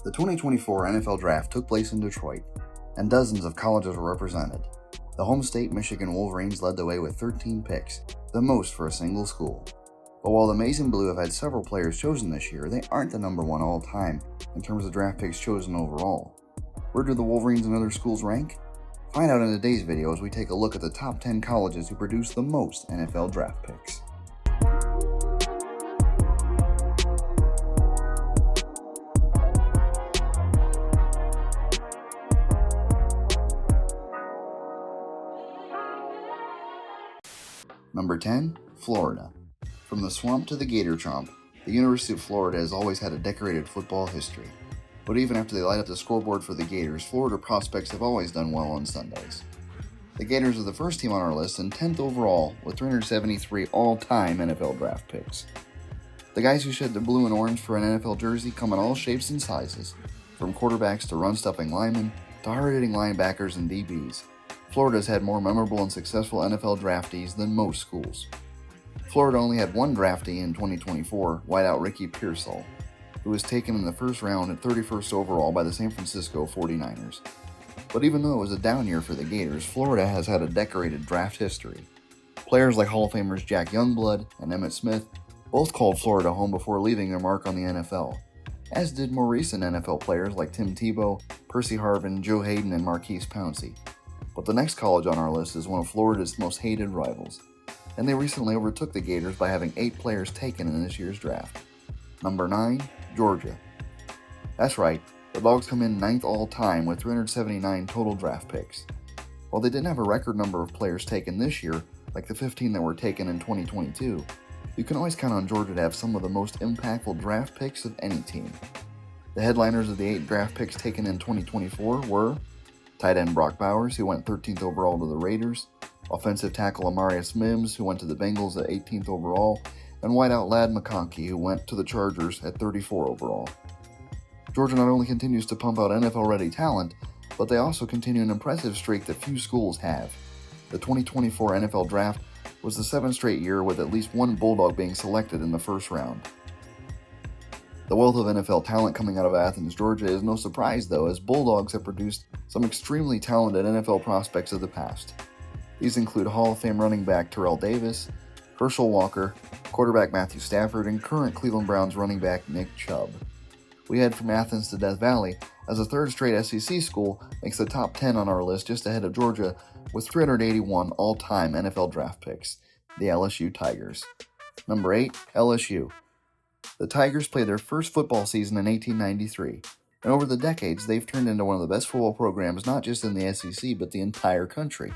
The 2024 NFL Draft took place in Detroit, and dozens of colleges were represented. The home state Michigan Wolverines led the way with 13 picks, the most for a single school. But while the Maize and Blue have had several players chosen this year, they aren't the number one all-time in terms of draft picks chosen overall. Where do the Wolverines and other schools rank? Find out in today's video as we take a look at the top 10 colleges who produced the most NFL draft picks. Number 10. Florida. From the swamp to the gator chomp, the University of Florida has always had a decorated football history. But even after they light up the scoreboard for the Gators, Florida prospects have always done well on Sundays. The Gators are the first team on our list and 10th overall with 373 all-time NFL draft picks. The guys who shed their blue and orange for an NFL jersey come in all shapes and sizes, from quarterbacks to run-stuffing linemen to hard-hitting linebackers and DBs. Florida's had more memorable and successful NFL draftees than most schools. Florida only had one draftee in 2024, wideout Ricky Pearsall, who was taken in the first round at 31st overall by the San Francisco 49ers. But even though it was a down year for the Gators, Florida has had a decorated draft history. Players like Hall of Famers Jack Youngblood and Emmitt Smith both called Florida home before leaving their mark on the NFL, as did more recent NFL players like Tim Tebow, Percy Harvin, Joe Hayden, and Marquise Pouncey. But the next college on our list is one of Florida's most hated rivals, and they recently overtook the Gators by having 8 players taken in this year's draft. Number 9. Georgia. That's right, the Dogs come in 9th all-time with 379 total draft picks. While they didn't have a record number of players taken this year, like the 15 that were taken in 2022, you can always count on Georgia to have some of the most impactful draft picks of any team. The headliners of the 8 draft picks taken in 2024 were tight end Brock Bowers, who went 13th overall to the Raiders, offensive tackle Amarius Mims, who went to the Bengals at 18th overall, and wideout Ladd McConkey, who went to the Chargers at 34 overall. Georgia not only continues to pump out NFL-ready talent, but they also continue an impressive streak that few schools have. The 2024 NFL Draft was the 7th straight year with at least one Bulldog being selected in the first round. The wealth of NFL talent coming out of Athens, Georgia is no surprise though, as Bulldogs have produced some extremely talented NFL prospects of the past. These include Hall of Fame running back Terrell Davis, Herschel Walker, quarterback Matthew Stafford, and current Cleveland Browns running back Nick Chubb. We head from Athens to Death Valley, as a third straight SEC school makes the top 10 on our list just ahead of Georgia with 381 all-time NFL draft picks, the LSU Tigers. Number 8. LSU. The Tigers played their first football season in 1893, and over the decades they've turned into one of the best football programs not just in the SEC but the entire country.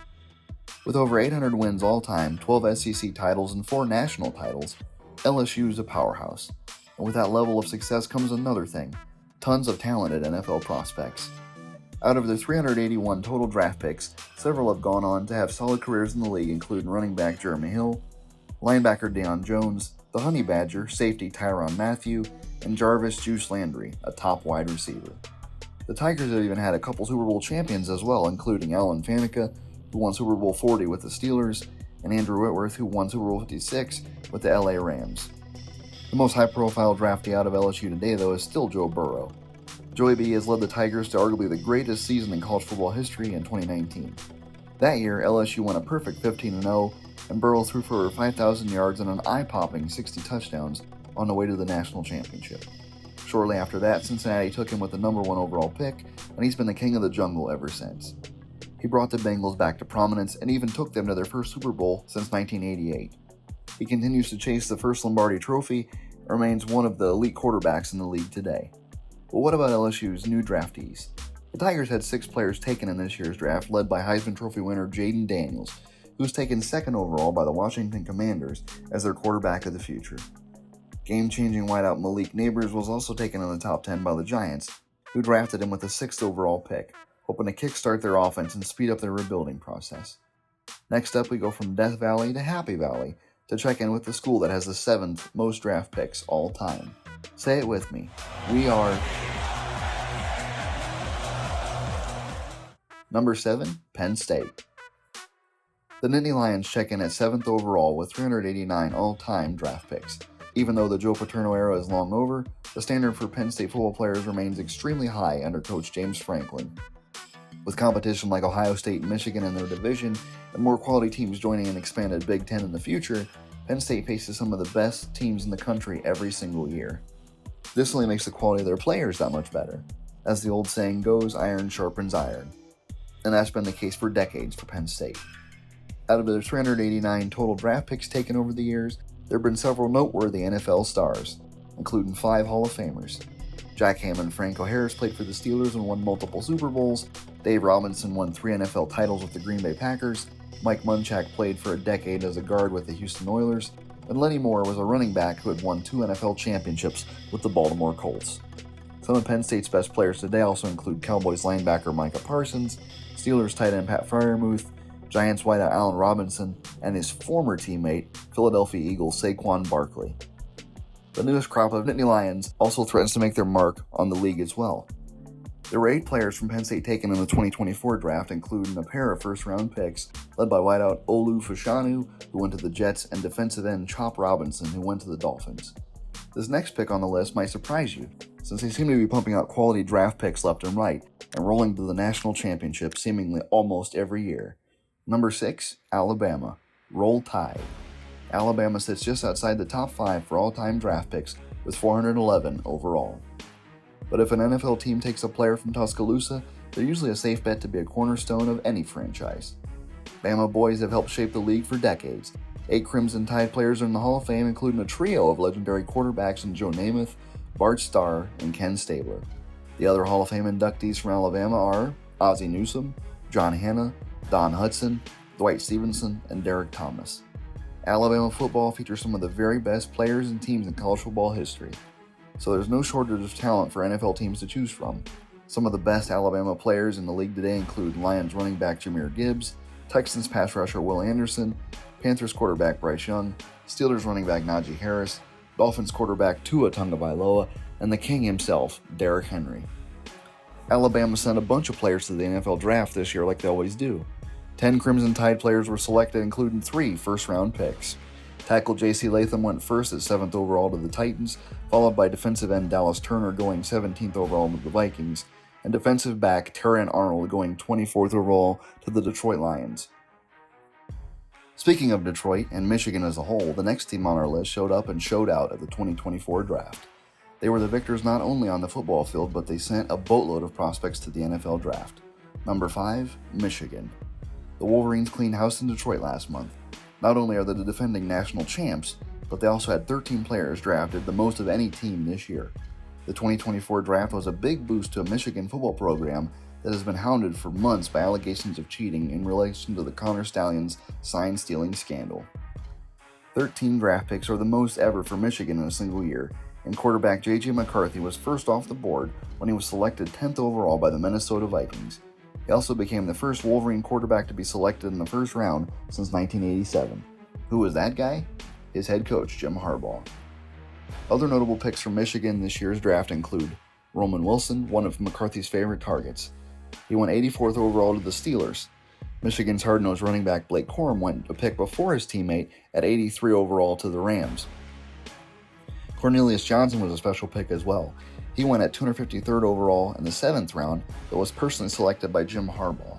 With over 800 wins all-time, 12 SEC titles, and 4 national titles, LSU is a powerhouse. And with that level of success comes another thing: tons of talented NFL prospects. Out of their 381 total draft picks, several have gone on to have solid careers in the league, including running back Jeremy Hill, linebacker Deion Jones, the Honey Badger, safety Tyrann Mathieu, and Jarvis Juice Landry, a top wide receiver. The Tigers have even had a couple Super Bowl champions as well, including Alan Faneca, who won Super Bowl 40 with the Steelers, and Andrew Whitworth, who won Super Bowl 56 with the LA Rams. The most high-profile draftee out of LSU today, though, is still Joe Burrow. Joey B has led the Tigers to arguably the greatest season in college football history in 2019. That year, LSU won a perfect 15-0, and Burrow threw for over 5,000 yards and an eye-popping 60 touchdowns on the way to the national championship. Shortly after that, Cincinnati took him with the number 1 overall pick, and he's been the king of the jungle ever since. He brought the Bengals back to prominence and even took them to their first Super Bowl since 1988. He continues to chase the first Lombardi Trophy and remains one of the elite quarterbacks in the league today. But what about LSU's new draftees? The Tigers had 6 players taken in this year's draft, led by Heisman Trophy winner Jaden Daniels, who was taken 2nd overall by the Washington Commanders as their quarterback of the future. Game-changing wideout Malik Neighbors was also taken in the top 10 by the Giants, who drafted him with the 6th overall pick, hoping to kickstart their offense and speed up their rebuilding process. Next up, we go from Death Valley to Happy Valley to check in with the school that has the 7th most draft picks all time. Say it with me. We are Number 7. Penn State. The Nittany Lions check in at 7th overall with 389 all-time draft picks. Even though the Joe Paterno era is long over, the standard for Penn State football players remains extremely high under Coach James Franklin. With competition like Ohio State and Michigan in their division, and more quality teams joining an expanded Big Ten in the future, Penn State faces some of the best teams in the country every single year. This only makes the quality of their players that much better. As the old saying goes, iron sharpens iron. And that's been the case for decades for Penn State. Out of their 389 total draft picks taken over the years, there have been several noteworthy NFL stars, including 5 Hall of Famers. Jack Ham and Franco Harris played for the Steelers and won multiple Super Bowls. Dave Robinson won 3 NFL titles with the Green Bay Packers. Mike Munchak played for a decade as a guard with the Houston Oilers. And Lenny Moore was a running back who had won 2 NFL championships with the Baltimore Colts. Some of Penn State's best players today also include Cowboys linebacker Micah Parsons, Steelers tight end Pat Freiermuth, Giants wideout Allen Robinson, and his former teammate, Philadelphia Eagles Saquon Barkley. The newest crop of Nittany Lions also threatens to make their mark on the league as well. There were 8 players from Penn State taken in the 2024 draft, including a pair of first-round picks, led by wideout Olu Fashanu, who went to the Jets, and defensive end Chop Robinson, who went to the Dolphins. This next pick on the list might surprise you, since they seem to be pumping out quality draft picks left and right, and rolling to the national championship seemingly almost every year. Number 6, Alabama. Roll Tide. Alabama sits just outside the top 5 for all-time draft picks with 411 overall. But if an NFL team takes a player from Tuscaloosa, they're usually a safe bet to be a cornerstone of any franchise. Bama boys have helped shape the league for decades. 8 Crimson Tide players are in the Hall of Fame, including a trio of legendary quarterbacks in Joe Namath, Bart Starr, and Ken Stabler. The other Hall of Fame inductees from Alabama are Ozzie Newsome, John Hanna, Don Hudson, Dwight Stevenson, and Derek Thomas. Alabama football features some of the very best players and teams in college football history, so there's no shortage of talent for NFL teams to choose from. Some of the best Alabama players in the league today include Lions running back Jahmyr Gibbs, Texans pass rusher Will Anderson, Panthers quarterback Bryce Young, Steelers running back Najee Harris, Dolphins quarterback Tua Tagovailoa, and the King himself, Derrick Henry. Alabama sent a bunch of players to the NFL draft this year like they always do. 10 Crimson Tide players were selected, including 3 first-round picks. Tackle J.C. Latham went first at 7th overall to the Titans, followed by defensive end Dallas Turner going 17th overall to the Vikings, and defensive back Terran Arnold going 24th overall to the Detroit Lions. Speaking of Detroit and Michigan as a whole, the next team on our list showed up and showed out at the 2024 draft. They were the victors not only on the football field, but they sent a boatload of prospects to the NFL draft. Number 5, Michigan. The Wolverines cleaned house in Detroit last month. Not only are they the defending national champs, but they also had 13 players drafted, the most of any team this year. The 2024 draft was a big boost to a Michigan football program that has been hounded for months by allegations of cheating in relation to the Connor Stallions sign-stealing scandal. 13 draft picks are the most ever for Michigan in a single year, and quarterback J.J. McCarthy was first off the board when he was selected 10th overall by the Minnesota Vikings. He also became the first Wolverine quarterback to be selected in the first round since 1987. Who was that guy? His head coach, Jim Harbaugh. Other notable picks from Michigan this year's draft include Roman Wilson, one of McCarthy's favorite targets. He went 84th overall to the Steelers. Michigan's hard-nosed running back Blake Corum went a pick before his teammate at 83 overall to the Rams. Cornelius Johnson was a special pick as well. He went at 253rd overall in the 7th round, but was personally selected by Jim Harbaugh.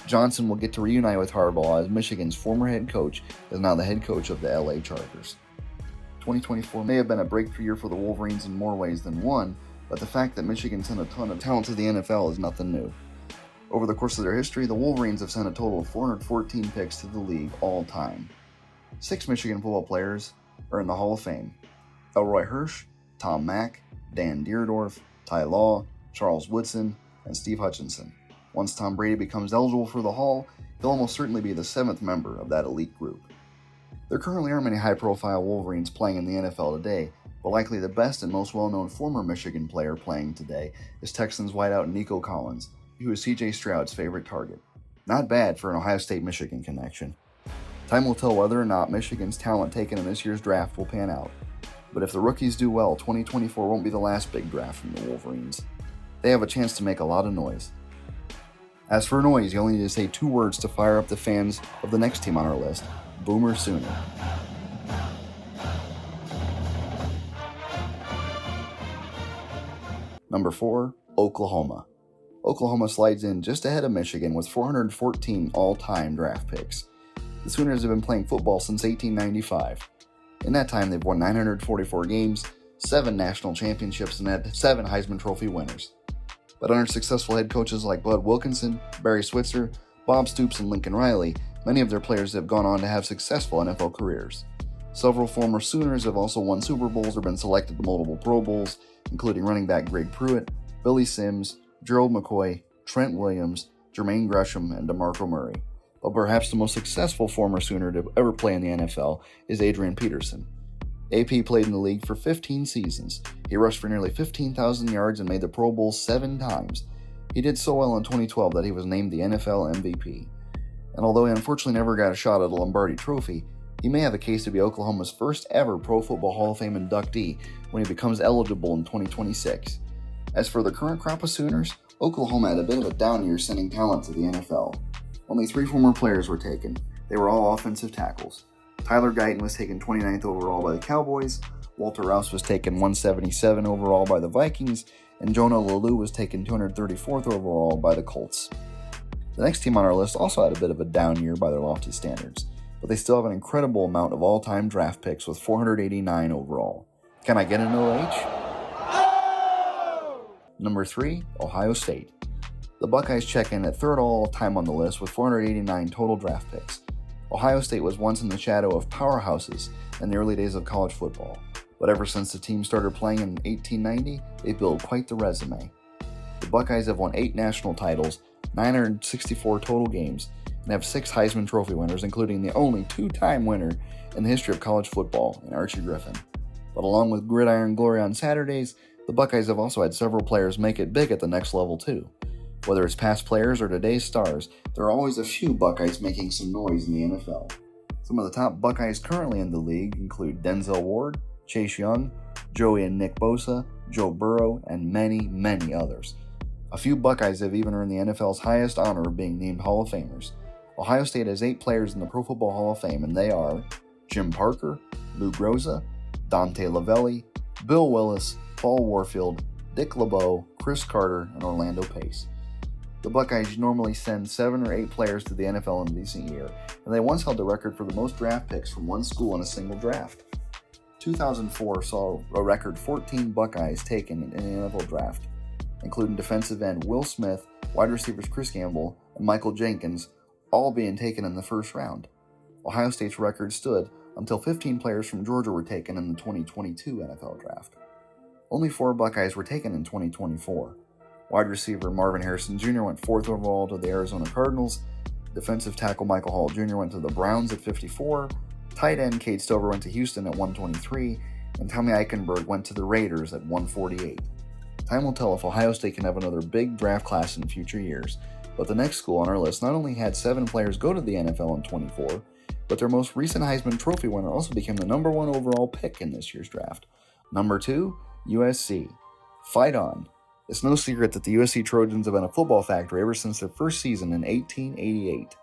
Johnson will get to reunite with Harbaugh as Michigan's former head coach is now the head coach of the LA Chargers. 2024 may have been a breakthrough year for the Wolverines in more ways than one, but the fact that Michigan sent a ton of talent to the NFL is nothing new. Over the course of their history, the Wolverines have sent a total of 414 picks to the league all time. 6 Michigan football players are in the Hall of Fame: Elroy Hirsch, Tom Mack, Dan Deerdorf, Ty Law, Charles Woodson, and Steve Hutchinson. Once Tom Brady becomes eligible for the Hall, he'll almost certainly be the 7th member of that elite group. There currently aren't many high-profile Wolverines playing in the NFL today, but likely the best and most well-known former Michigan player playing today is Texans wideout Nico Collins, who is C.J. Stroud's favorite target. Not bad for an Ohio State-Michigan connection. Time will tell whether or not Michigan's talent taken in this year's draft will pan out. But if the rookies do well, 2024 won't be the last big draft from the Wolverines. They have a chance to make a lot of noise. As for noise, you only need to say 2 words to fire up the fans of the next team on our list: Boomer Sooner. Number 4, Oklahoma. Oklahoma slides in just ahead of Michigan with 414 all-time draft picks. The Sooners have been playing football since 1895. In that time, they've won 944 games, 7 national championships, and had 7 Heisman Trophy winners. But under successful head coaches like Bud Wilkinson, Barry Switzer, Bob Stoops, and Lincoln Riley, many of their players have gone on to have successful NFL careers. Several former Sooners have also won Super Bowls or been selected to multiple Pro Bowls, including running back Greg Pruitt, Billy Sims, Gerald McCoy, Trent Williams, Jermaine Gresham, and DeMarco Murray. But perhaps the most successful former Sooner to ever play in the NFL is Adrian Peterson. AP played in the league for 15 seasons. He rushed for nearly 15,000 yards and made the Pro Bowl 7 times. He did so well in 2012 that he was named the NFL MVP. And although he unfortunately never got a shot at a Lombardi Trophy, he may have a case to be Oklahoma's first ever Pro Football Hall of Fame inductee when he becomes eligible in 2026. As for the current crop of Sooners, Oklahoma had a bit of a down year sending talent to the NFL. Only 3 former players were taken. They were all offensive tackles. Tyler Guyton was taken 29th overall by the Cowboys, Walter Rouse was taken 177 overall by the Vikings, and Jonah Lalu was taken 234th overall by the Colts. The next team on our list also had a bit of a down year by their lofty standards, but they still have an incredible amount of all-time draft picks with 489 overall. Can I get an OH? Number 3, Ohio State. The Buckeyes check in at third all-time on the list with 489 total draft picks. Ohio State was once in the shadow of powerhouses in the early days of college football, but ever since the team started playing in 1890, they built quite the resume. The Buckeyes have won 8 national titles, 964 total games, and have 6 Heisman Trophy winners, including the only 2-time winner in the history of college football in Archie Griffin. But along with gridiron glory on Saturdays, the Buckeyes have also had several players make it big at the next level too. Whether it's past players or today's stars, there are always a few Buckeyes making some noise in the NFL. Some of the top Buckeyes currently in the league include Denzel Ward, Chase Young, Joey and Nick Bosa, Joe Burrow, and many, many others. A few Buckeyes have even earned the NFL's highest honor of being named Hall of Famers. Ohio State has 8 players in the Pro Football Hall of Fame, and they are Jim Parker, Lou Groza, Dante Lavelli, Bill Willis, Paul Warfield, Dick LeBeau, Chris Carter, and Orlando Pace. The Buckeyes normally send 7 or 8 players to the NFL in a decent year, and they once held the record for the most draft picks from one school in a single draft. 2004 saw a record 14 Buckeyes taken in the NFL draft, including defensive end Will Smith, wide receivers Chris Gamble, and Michael Jenkins, all being taken in the first round. Ohio State's record stood until 15 players from Georgia were taken in the 2022 NFL draft. Only 4 Buckeyes were taken in 2024. Wide receiver Marvin Harrison Jr. went 4th overall to the Arizona Cardinals. Defensive tackle Michael Hall Jr. went to the Browns at 54. Tight end Cade Stover went to Houston at 123. And Tommy Eichenberg went to the Raiders at 148. Time will tell if Ohio State can have another big draft class in future years. But the next school on our list not only had 7 players go to the NFL in 24, but their most recent Heisman Trophy winner also became the number 1 overall pick in this year's draft. Number 2, USC. Fight on. It's no secret that the USC Trojans have been a football factory ever since their first season in 1888.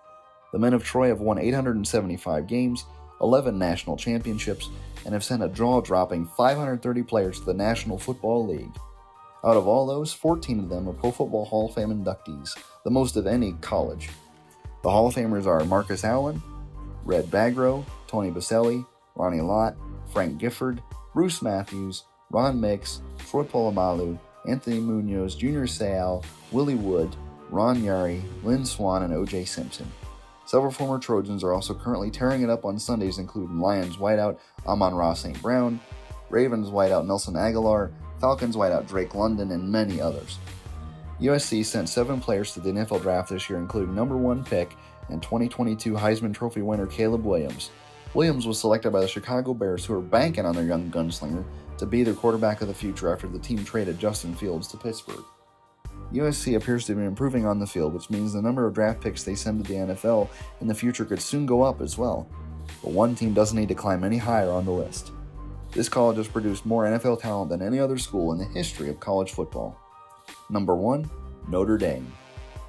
The men of Troy have won 875 games, 11 national championships, and have sent a jaw-dropping 530 players to the National Football League. Out of all those, 14 of them are Pro Football Hall of Fame inductees, the most of any college. The Hall of Famers are Marcus Allen, Red Bagro, Tony Baselli, Ronnie Lott, Frank Gifford, Bruce Matthews, Ron Mix, Troy Polamalu, Anthony Munoz, Junior Seau, Willie Wood, Ron Yari, Lynn Swan, and O.J. Simpson. Several former Trojans are also currently tearing it up on Sundays, including Lions wideout Amon-Ra St. Brown, Ravens wideout Nelson Aguilar, Falcons wideout Drake London, and many others. USC sent 7 players to the NFL draft this year, including number 1 pick and 2022 Heisman Trophy winner Caleb Williams. Williams was selected by the Chicago Bears, who are banking on their young gunslinger to be their quarterback of the future after the team traded Justin Fields to Pittsburgh. USC appears to be improving on the field, which means the number of draft picks they send to the NFL in the future could soon go up as well. But one team doesn't need to climb any higher on the list. This college has produced more NFL talent than any other school in the history of college football. Number 1, Notre Dame.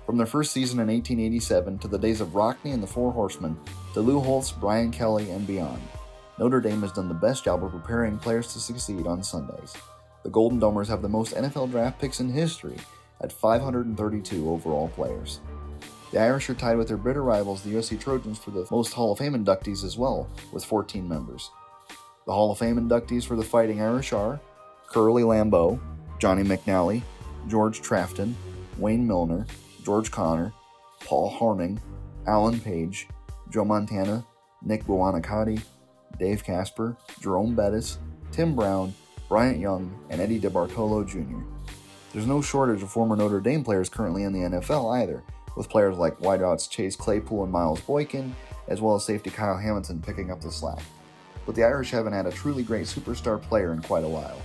From their first season in 1887 to the days of Rockne and the Four Horsemen, to Lou Holtz, Brian Kelly, and beyond, Notre Dame has done the best job of preparing players to succeed on Sundays. the Golden Domers have the most NFL draft picks in history at 532 overall players. The Irish are tied with their bitter rivals, the USC Trojans, for the most Hall of Fame inductees as well, with 14 members. The Hall of Fame inductees for the Fighting Irish are Curly Lambeau, Johnny McNally, George Trafton, Wayne Milner, George Connor, Paul Hornung, Alan Page, Joe Montana, Nick Buoniconti, Dave Casper, Jerome Bettis, Tim Brown, Bryant Young, and Eddie DeBartolo Jr. There's no shortage of former Notre Dame players currently in the NFL either, with players like wideouts Chase Claypool and Miles Boykin, as well as safety Kyle Hamilton picking up the slack. But the Irish haven't had a truly great superstar player in quite a while.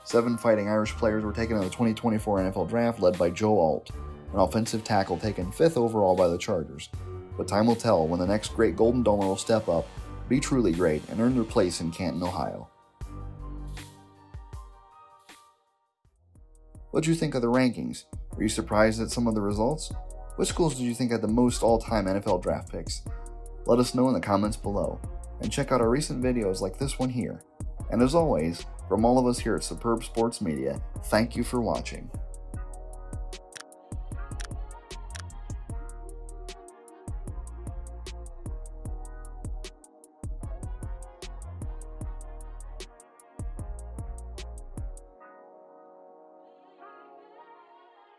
7 Fighting Irish players were taken in the 2024 NFL Draft, led by Joe Alt, an offensive tackle taken 5th overall by the Chargers. But time will tell when the next great Golden Domer will step up, be truly great, and earn their place in Canton, Ohio. What'd you think of the rankings? Were you surprised at some of the results? Which schools did you think had the most all-time NFL draft picks? Let us know in the comments below, and check out our recent videos like this one here. And as always, from all of us here at Superb Sports Media, thank you for watching.